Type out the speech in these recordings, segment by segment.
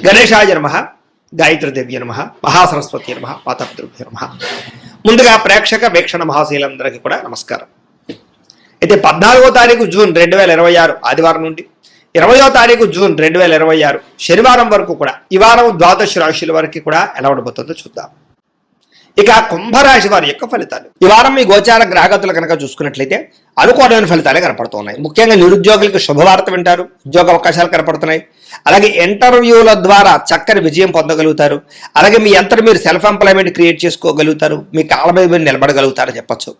గణేశాయ నమః, గాయత్రీదేవ్య నమః, మహాసరస్వతి నమః, పాతపితృభ్యో నమః. ముందుగా ప్రేక్షక వీక్షణ మహాశీలందరికీ కూడా నమస్కారం. అయితే 14వ తారీఖు జూన్ 2026 ఆదివారం నుండి 20వ తారీఖు జూన్ 2026 శనివారం వరకు కూడా ఈ వారం ద్వాదశ రాశుల వరకు కూడా ఎలా ఉండబోతుందో చూద్దాం. ఇక కుంభరాశి వారి యొక్క ఫలితాలు. ఈ వారం మీ గోచార గ్రహగతులు కనుక చూసుకున్నట్లయితే అనుకూలమైన ఫలితాలే కనపడుతున్నాయి. ముఖ్యంగా నిరుద్యోగులకు శుభవార్త వింటారు, ఉద్యోగ అవకాశాలు కనపడుతున్నాయి. అలాగే ఇంటర్వ్యూల ద్వారా చక్కని విజయం పొందగలుగుతారు. అలాగే మీ అంతటి మీరు సెల్ఫ్ ఎంప్లాయ్మెంట్ క్రియేట్ చేసుకోగలుగుతారు, మీ కాళ్ళ మీద మీరు నిలబడగలుగుతారని చెప్పచ్చు.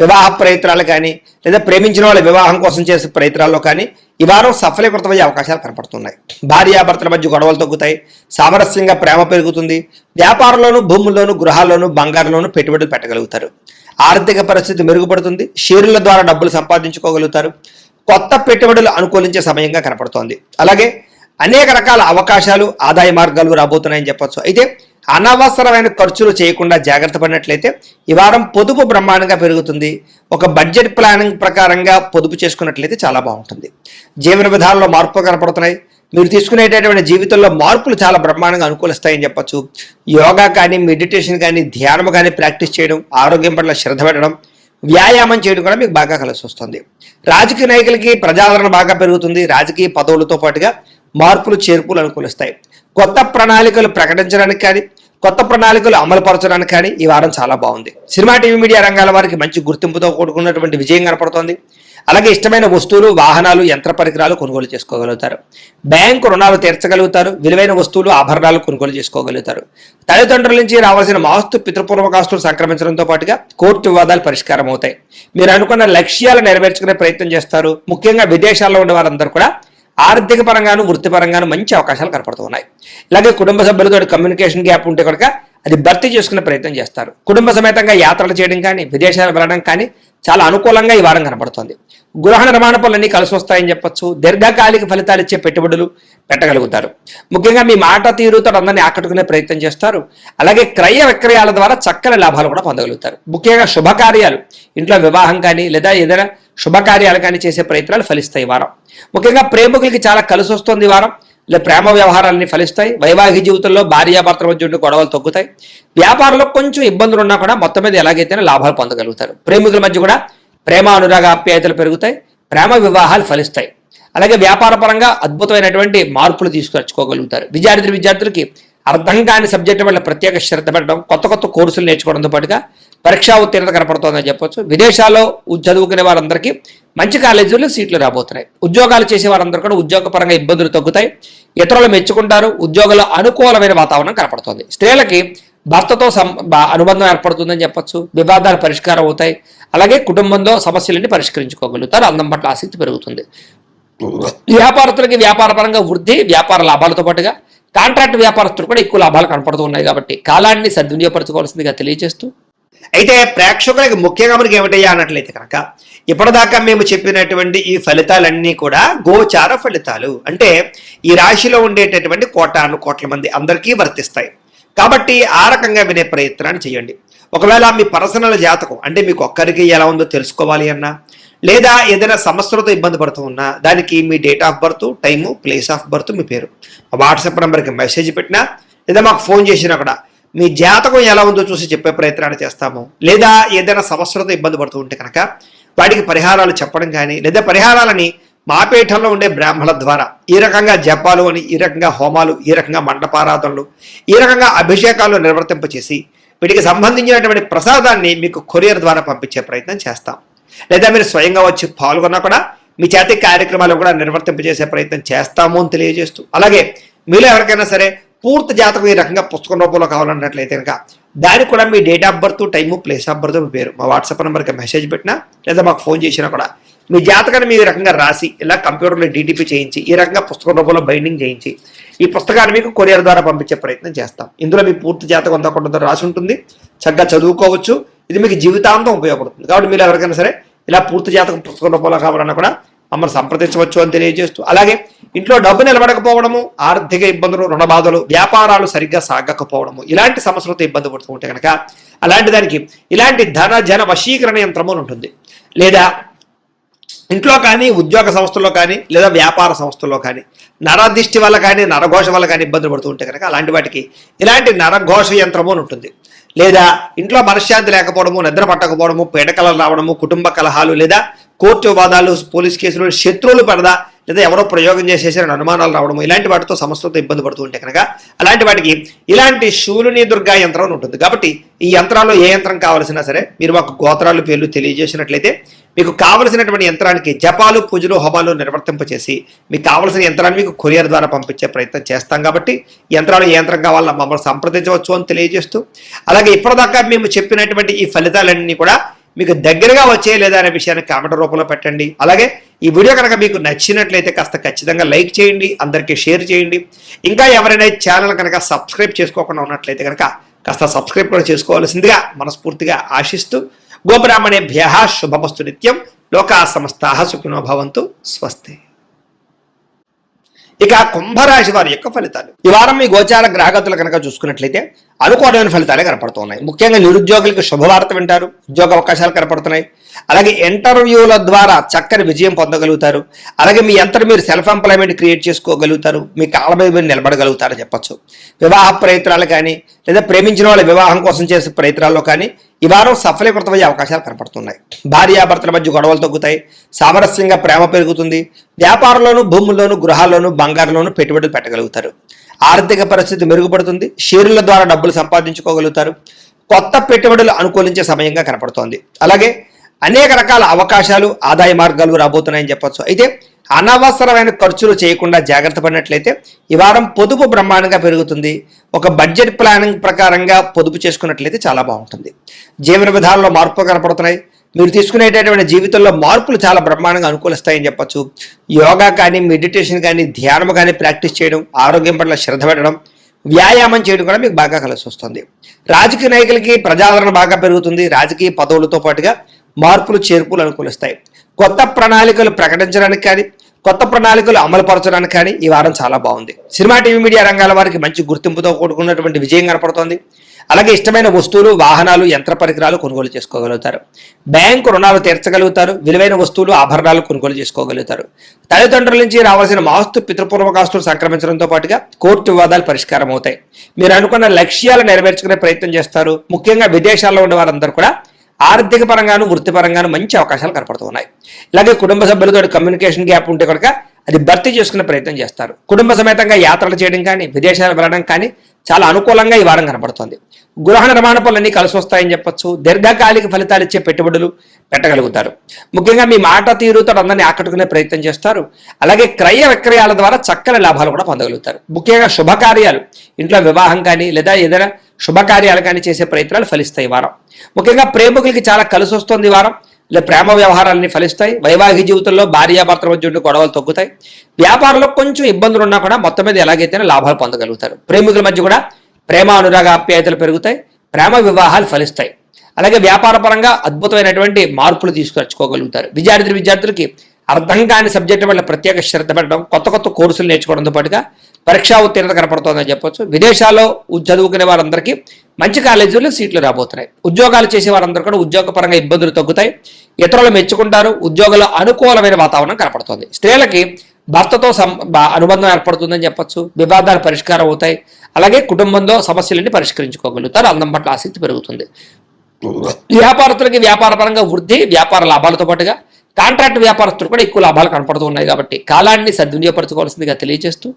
వివాహ ప్రయత్నాలు కానీ లేదా ప్రేమించిన వాళ్ళ వివాహం కోసం చేసే ప్రయత్నాల్లో కానీ ఈ వారం సఫలీకృతమయ్యే అవకాశాలు కనపడుతున్నాయి. భార్యాభర్తల మధ్య గొడవలు తగ్గుతాయి, సామరస్యంగా ప్రేమ పెరుగుతుంది. వ్యాపారంలోను, భూముల్లోను, గృహాల్లోను, బంగారంలోను పెట్టుబడులు పెట్టగలుగుతారు. ఆర్థిక పరిస్థితి మెరుగుపడుతుంది. షేర్ల ద్వారా డబ్బులు సంపాదించుకోగలుగుతారు. కొత్త పెట్టుబడులు అనుకూలించే సమయంగా కనపడుతోంది. అలాగే అనేక రకాల అవకాశాలు, ఆదాయ మార్గాలు రాబోతున్నాయని చెప్పొచ్చు. అయితే అనవసరమైన ఖర్చులు చేయకుండా జాగ్రత్త పడినట్లయితే ఈ వారం పొదుపు బ్రహ్మాండంగా పెరుగుతుంది. ఒక బడ్జెట్ ప్లానింగ్ ప్రకారంగా పొదుపు చేసుకున్నట్లయితే చాలా బాగుంటుంది. జీవన విధానంలో మార్పులు కనపడుతున్నాయి. మీరు తీసుకునేటటువంటి జీవితంలో మార్పులు చాలా బ్రహ్మాండంగా అనుకూలిస్తాయని చెప్పచ్చు. యోగా కానీ, మెడిటేషన్ కానీ, ధ్యానం కానీ ప్రాక్టీస్ చేయడం, ఆరోగ్యం పట్ల శ్రద్ధ పెట్టడం, వ్యాయామం చేయడం కూడా మీకు బాగా కలిసి వస్తుంది. రాజకీయ నాయకులకి ప్రజాదరణ బాగా పెరుగుతుంది. రాజకీయ పదవులతో పాటుగా మార్పులు, చేర్పులు అనుకూలిస్తాయి. కొత్త ప్రణాళికలు ప్రకటించడానికి కానీ, కొత్త ప్రణాళికలు అమలుపరచడానికి కానీ ఈ వారం చాలా బాగుంది. సినిమా, టీవీ, మీడియా రంగాల వారికి మంచి గుర్తింపుతో కూడుకున్నటువంటి విజయం కనపడుతోంది. అలాగే ఇష్టమైన వస్తువులు, వాహనాలు, యంత్ర పరికరాలు కొనుగోలు చేసుకోగలుగుతారు. బ్యాంకు రుణాలు తీర్చగలుగుతారు. విలువైన వస్తువులు, ఆభరణాలు కొనుగోలు చేసుకోగలుగుతారు. తల్లిదండ్రుల నుంచి రావాల్సిన ఆస్తు, పితృపూర్వకాస్తులు సంక్రమించడంతో పాటుగా కోర్టు వివాదాలు పరిష్కారం అవుతాయి. మీరు అనుకున్న లక్ష్యాలు నెరవేర్చుకునే ప్రయత్నం చేస్తారు. ముఖ్యంగా విదేశాల్లో ఉన్న వారందరూ కూడా ఆర్థిక పరంగాను, వృత్తిపరంగాను మంచి అవకాశాలు కనపడుతున్నాయి. ఇలాగే కుటుంబ సభ్యులతో కమ్యూనికేషన్ గ్యాప్ ఉంటే కనుక అది భర్తీ చేసుకునే ప్రయత్నం చేస్తారు. కుటుంబ సమేతంగా యాత్రలు చేయడం కానీ, విదేశాలు వెళ్ళడం కానీ చాలా అనుకూలంగా ఈ వారం కనపడుతుంది. గృహ నిర్మాణ పనులన్నీ కలిసి వస్తాయని చెప్పొచ్చు. దీర్ఘకాలిక ఫలితాలు ఇచ్చే పెట్టుబడులు పెట్టగలుగుతారు. ముఖ్యంగా మీ మాట తీరుతో అందరినీ ఆకట్టుకునే ప్రయత్నం చేస్తారు. అలాగే క్రయ విక్రయాల ద్వారా చక్కని లాభాలు కూడా పొందగలుగుతారు. ముఖ్యంగా శుభకార్యాలు, ఇంట్లో వివాహం కానీ లేదా ఏదైనా శుభకార్యాలు కానీ చేసే ప్రయత్నాలు ఫలిస్తాయి ఈ వారం. ముఖ్యంగా ప్రేమికులకి చాలా కలిసి వస్తుంది ఈ వారం. ఇలా ప్రేమ వ్యవహారాలన్నీ ఫలిస్తాయి. వైవాహిక జీవితంలో భార్యాభర్తల మధ్య ఉండే గొడవలు తగ్గుతాయి. వ్యాపారంలో కొంచెం ఇబ్బందులు ఉన్నా కూడా మొత్తం మీద ఎలాగైతేనే లాభాలు పొందగలుగుతారు. ప్రేమికుల మధ్య కూడా ప్రేమ, అనురాగ, ఆప్యాయతలు పెరుగుతాయి. ప్రేమ వివాహాలు ఫలిస్తాయి. అలాగే వ్యాపార పరంగా అద్భుతమైనటువంటి మార్పులు తీసుకొచ్చుకోగలుగుతారు. విద్యార్థులకి అర్థం కాని సబ్జెక్టు వల్ల ప్రత్యేక శ్రద్ధ పెట్టడం, కొత్త కొత్త కోర్సులు నేర్చుకోవడంతో పాటుగా పరీక్షా ఉత్తీర్ణత కనపడుతోందని చెప్పొచ్చు. విదేశాల్లో చదువుకునే వారందరికీ మంచి కాలేజీల్లో సీట్లు రాబోతున్నాయి. ఉద్యోగాలు చేసే వారందరూ కూడా ఉద్యోగపరంగా ఇబ్బందులు తగ్గుతాయి. ఇతరులు మెచ్చుకుంటారు. ఉద్యోగంలో అనుకూలమైన వాతావరణం కనపడుతోంది. స్త్రీలకి భర్తతో అనుబంధం ఏర్పడుతుందని చెప్పొచ్చు. వివాదాలు పరిష్కారం అవుతాయి. అలాగే కుటుంబంలో సమస్యలన్నీ పరిష్కరించుకోగలుగుతారు. అందం పట్ల ఆసక్తి పెరుగుతుంది. వ్యాపారస్తులకి వ్యాపారపరంగా వృద్ధి, వ్యాపార లాభాలతో పాటుగా కాంట్రాక్ట్ వ్యాపారస్తులు కూడా ఎక్కువ లాభాలు కనపడుతున్నాయి. కాబట్టి కాలాన్ని సద్వినియోగపరచుకోవాల్సిందిగా తెలియజేస్తూ, అయితే ప్రేక్షకులకి ముఖ్యంగా మనకి ఏమిటయ్యా అన్నట్లయితే కనుక ఇప్పటిదాకా మేము చెప్పినటువంటి ఈ ఫలితాలన్నీ కూడా గోచార ఫలితాలు. అంటే ఈ రాశిలో ఉండేటటువంటి కోట్ల మంది అందరికీ వర్తిస్తాయి. కాబట్టి ఆ రకంగా వినే ప్రయత్నాన్ని చేయండి. ఒకవేళ మీ పర్సనల్ జాతకం అంటే మీకు ఒక్కరికి ఎలా ఉందో తెలుసుకోవాలి అన్నా, లేదా ఏదైనా సమస్యలతో ఇబ్బంది పడుతూ ఉన్నా దానికి మీ date of birth, time, place of birth, మీ పేరు వాట్సాప్ నెంబర్కి మెసేజ్ పెట్టినా లేదా మాకు ఫోన్ చేసినా కూడా మీ జాతకం ఎలా ఉందో చూసి చెప్పే ప్రయత్నాన్ని చేస్తాము. లేదా ఏదైనా సమస్యలతో ఇబ్బంది పడుతూ ఉంటే కనుక వాటికి పరిహారాలు చెప్పడం కానీ, లేదా పరిహారాలని మా పీఠంలో ఉండే బ్రాహ్మణుల ద్వారా ఈ రకంగా జపాలు అని, ఈ రకంగా హోమాలు, ఈ రకంగా మండపారాధనలు, ఈ రకంగా అభిషేకాలు నిర్వర్తింపచేసి వీటికి సంబంధించినటువంటి ప్రసాదాన్ని మీకు కొరియర్ ద్వారా పంపించే ప్రయత్నం చేస్తాం. లేదా మీరు స్వయంగా వచ్చి పాల్గొన్నా కూడా మీ చేతి కార్యక్రమాలు కూడా నిర్వర్తింపజేసే ప్రయత్నం చేస్తాము అని తెలియజేస్తూ, అలాగే మీలో ఎవరికైనా సరే పూర్తి జాతకం ఈ రకంగా పుస్తకం రూపంలో కావాలన్నట్లయితే కనుక దానికి కూడా మీ date of birth, time, place of birth, మీ పేరు మా వాట్సాప్ నెంబర్కి మెసేజ్ పెట్టినా లేదా మాకు ఫోన్ చేసినా కూడా మీ జాతకాన్ని మీ రకంగా రాసి ఇలా కంప్యూటర్లో డీటీపీ చేయించి ఈ రకంగా పుస్తకం రూపంలో బైండింగ్ చేయించి ఈ పుస్తకాన్ని మీకు కొరియర్ ద్వారా పంపించే ప్రయత్నం చేస్తాం. ఇందులో మీ పూర్తి జాతకం అంతా కొంత రాసి ఉంటుంది. చక్కగా చదువుకోవచ్చు. ఇది మీకు జీవితాంతం ఉపయోగపడుతుంది. కాబట్టి మీరు ఎవరికైనా సరే ఇలా పూర్తి జాతకం పుస్తకం రూపంలో కావాలన్నా కూడా మమ్మల్ని సంప్రదించవచ్చు అని తెలియజేస్తూ, అలాగే ఇంట్లో డబ్బు నిలబడకపోవడము, ఆర్థిక ఇబ్బందులు, రుణ బాధలు, వ్యాపారాలు సరిగ్గా సాగకపోవడము, ఇలాంటి సమస్యలతో ఇబ్బంది పడుతూ ఉంటే కనుక అలాంటి దానికి ఇలాంటి ధన జన వశీకరణ యంత్రము ఉంటుంది. లేదా ఇంట్లో కానీ ఉద్యోగ సంస్థల్లో కానీ లేదా వ్యాపార సంస్థల్లో కానీ నరదిష్టి వల్ల కానీ నరఘోష వల్ల కానీ ఇబ్బందులు పడుతూ ఉంటే కనుక అలాంటి వాటికి ఇలాంటి నరఘోష యంత్రము అని ఉంటుంది. లేదా ఇంట్లో మనశ్శాంతి లేకపోవడము, నిద్ర పట్టకపోవడము, పీడకలలు రావడము, కుటుంబ కలహాలు లేదా కోర్టు వివాదాలు, పోలీస్ కేసులు, శత్రువులు పడదా లేదా ఎవరో ప్రయోగం చేసేసిన అనుమానాలు రావడము, ఇలాంటి వాటితో సమస్యలతో ఇబ్బంది పడుతూ ఉంటే కనుక అలాంటి వాటికి ఇలాంటి శూలిని దుర్గా యంత్రం అని ఉంటుంది. కాబట్టి ఈ యంత్రాల్లో ఏ యంత్రం కావాల్సినా సరే మీరు మాకు గోత్రాలు పేర్లు తెలియజేసినట్లయితే మీకు కావలసినటువంటి యంత్రానికి జపాలు, పూజలు, హోమాలు నిర్వర్తింపచేసి మీకు కావలసిన యంత్రాన్ని మీకు కొరియర్ ద్వారా పంపించే ప్రయత్నం చేస్తాం. కాబట్టి యంత్రాలు ఏ యంత్రం కావాలన్నా మమ్మల్ని సంప్రదించవచ్చు అని తెలియజేస్తూ, అలాగే ఇప్పటిదాకా మేము చెప్పినటువంటి ఈ ఫలితాలన్నీ కూడా మీకు దగ్గరగా వచ్చే లేదా అనే విషయాన్ని కామెంట్ రూపంలో పెట్టండి. అలాగే ఈ వీడియో కనుక మీకు నచ్చినట్లయితే కాస్త ఖచ్చితంగా లైక్ చేయండి, అందరికీ షేర్ చేయండి. ఇంకా ఎవరైనా ఛానల్ కనుక సబ్స్క్రైబ్ చేసుకోకుండా ఉన్నట్లయితే కనుక కాస్త సబ్స్క్రైబ్ కూడా చేసుకోవాల్సిందిగా మనస్ఫూర్తిగా ఆశిస్తూ, గోబ్రాహ్మణేభ్యః శుభమస్తు నిత్యం, లోకాః సమస్తాః సుఖినో భవంతు, స్వస్తి. ఇక కుంభరాశి వారి యొక్క ఫలితాలు. ఈ వారం మీ గోచార గ్రహగతులు కనుక చూసుకున్నట్లయితే అనుకూలమైన ఫలితాలే కనపడుతున్నాయి. ముఖ్యంగా నిరుద్యోగులకు శుభవార్త వింటారు, ఉద్యోగ అవకాశాలు కనపడుతున్నాయి. అలాగే ఇంటర్వ్యూల ద్వారా చక్కని విజయం పొందగలుగుతారు. అలాగే మీ అంతటా మీరు సెల్ఫ్ ఎంప్లాయ్మెంట్ క్రియేట్ చేసుకోగలుగుతారు, మీ కాళ్ళ మీద మీరు నిలబడగలుగుతారని చెప్పచ్చు. వివాహ ప్రయత్నాలు కానీ లేదా ప్రేమించిన వాళ్ళ వివాహం కోసం చేసే ప్రయత్నాల్లో కానీ ఈ వారం సఫలీకృతమయ్యే అవకాశాలు కనపడుతున్నాయి. భార్యాభర్తల మధ్య గొడవలు తగ్గుతాయి, సామరస్యంగా ప్రేమ పెరుగుతుంది. వ్యాపారంలోనూ, భూముల్లోనూ, గృహాల్లోనూ, బంగారంలోనూ పెట్టుబడులు పెట్టగలుగుతారు. ఆర్థిక పరిస్థితి మెరుగుపడుతుంది, షేర్ల ద్వారా డబ్బులు సంపాదించుకోగలుగుతారు. కొత్త పెట్టుబడులు అనుకూలించే సమయంగా కనపడుతోంది. అలాగే అనేక రకాల అవకాశాలు, ఆదాయ మార్గాలు రాబోతున్నాయని చెప్పొచ్చు. అయితే అనవసరమైన ఖర్చులు చేయకుండా జాగ్రత్త పడినట్లయితే ఈ వారం పొదుపు బ్రహ్మాండంగా పెరుగుతుంది. ఒక బడ్జెట్ ప్లానింగ్ ప్రకారంగా పొదుపు చేసుకున్నట్లయితే చాలా బాగుంటుంది. జీవన విధానంలో మార్పులు కనపడుతున్నాయి. మీరు తీసుకునేటటువంటి జీవితంలో మార్పులు చాలా బ్రహ్మాండంగా అనుకూలిస్తాయని చెప్పొచ్చు. యోగా కానీ, మెడిటేషన్ కానీ, ధ్యానం కానీ ప్రాక్టీస్ చేయడం, ఆరోగ్యం పట్ల శ్రద్ధ పెట్టడం, వ్యాయామం చేయడం కూడా మీకు బాగా కలిసి వస్తుంది. రాజకీయ నాయకులకి ప్రజాదరణ బాగా పెరుగుతుంది. రాజకీయ పదవులతో పాటుగా మార్పులు, చేర్పులు అనుకూలిస్తాయి. కొత్త ప్రణాళికలు ప్రకటించడానికి కానీ, కొత్త ప్రణాళికలు అమలుపరచడానికి కానీ ఈ వారం చాలా బాగుంది. సినిమా, టీవీ, మీడియా రంగాల వారికి మంచి గుర్తింపుతో కూడుకున్నటువంటి విజయం కనపడుతోంది. అలాగే ఇష్టమైన వస్తువులు, వాహనాలు, యంత్ర పరికరాలు కొనుగోలు చేసుకోగలుగుతారు. బ్యాంకు రుణాలు తీర్చగలుగుతారు. విలువైన వస్తువులు, ఆభరణాలు కొనుగోలు చేసుకోగలుగుతారు. తల్లిదండ్రుల నుంచి రావాల్సిన ఆస్తు, పితృపూర్వకాస్తులు సంక్రమించడంతో పాటుగా కోర్టు వివాదాలు పరిష్కారం అవుతాయి. మీరు అనుకున్న లక్ష్యాలు నెరవేర్చుకునే ప్రయత్నం చేస్తారు. ముఖ్యంగా విదేశాల్లో ఉన్న వారందరూ కూడా ఆర్థిక పరంగాను, వృత్తిపరంగాను మంచి అవకాశాలు కనపడుతున్నాయి. ఇలాగే కుటుంబ సభ్యులతో కమ్యూనికేషన్ గ్యాప్ ఉంటే కనుక అది భర్తీ చేసుకునే ప్రయత్నం చేస్తారు. కుటుంబ సమేతంగా యాత్రలు చేయడం కానీ, విదేశాలు వెళ్ళడం కానీ చాలా అనుకూలంగా ఈ వారం కనపడుతుంది. గృహ నిర్మాణ పనులన్నీ కలిసి వస్తాయని చెప్పొచ్చు. దీర్ఘకాలిక ఫలితాలు ఇచ్చే పెట్టుబడులు పెట్టగలుగుతారు. ముఖ్యంగా మీ మాట తీరుతో అందరినీ ఆకట్టుకునే ప్రయత్నం చేస్తారు. అలాగే క్రయ విక్రయాల ద్వారా చక్కని లాభాలు కూడా పొందగలుగుతారు. ముఖ్యంగా శుభకార్యాలు, ఇంట్లో వివాహం కానీ లేదా ఏదైనా శుభకార్యాలు కానీ చేసే ప్రయత్నాలు ఫలిస్తాయి ఈ వారం. ముఖ్యంగా ప్రేమికులకి చాలా కలిసి వస్తుంది ఈ వారం. ఇలా ప్రేమ వ్యవహారాలన్నీ ఫలిస్తాయి. వైవాహిక జీవితంలో భార్యాభర్తల మధ్య ఉండే గొడవలు తగ్గుతాయి. వ్యాపారంలో కొంచెం ఇబ్బందులు ఉన్నా కూడా మొత్తం మీద ఎలాగైతేనే లాభాలు పొందగలుగుతారు. ప్రేమికుల మధ్య కూడా ప్రేమ, అనురాగ, ఆప్యాయతలు పెరుగుతాయి. ప్రేమ వివాహాలు ఫలిస్తాయి. అలాగే వ్యాపార పరంగా అద్భుతమైనటువంటి మార్పులు తీసుకొచ్చుకోగలుగుతారు. విద్యార్థులకి అర్థం కాని సబ్జెక్టు వల్ల ప్రత్యేక శ్రద్ధ పెట్టడం, కొత్త కొత్త కోర్సులు నేర్చుకోవడంతో పాటుగా పరీక్షా ఉత్తీర్ణత కనపడుతోందని చెప్పొచ్చు. విదేశాల్లో చదువుకునే వారందరికీ మంచి కాలేజీల్లో సీట్లు రాబోతున్నాయి. ఉద్యోగాలు చేసే వారందరూ కూడా ఉద్యోగపరంగా ఇబ్బందులు తగ్గుతాయి. ఇతరులు మెచ్చుకుంటారు. ఉద్యోగంలో అనుకూలమైన వాతావరణం కనపడుతోంది. స్త్రీలకి భర్తతో అనుబంధం ఏర్పడుతుందని చెప్పొచ్చు. వివాదాలు పరిష్కారం అవుతాయి. అలాగే కుటుంబంలో సమస్యలన్నీ పరిష్కరించుకోగలుగుతారు. అందం పట్ల ఆసక్తి పెరుగుతుంది. వ్యాపారస్తులకి వ్యాపార పరంగా వృద్ధి, వ్యాపార లాభాలతో పాటుగా కాంట్రాక్ట్ వ్యాపారస్తులు కూడా ఎక్కువ లాభాలు కనపడుతూ ఉన్నాయి. కాబట్టి కాలాన్ని సద్వినియోగపరచుకోవాల్సిందిగా తెలియజేస్తూ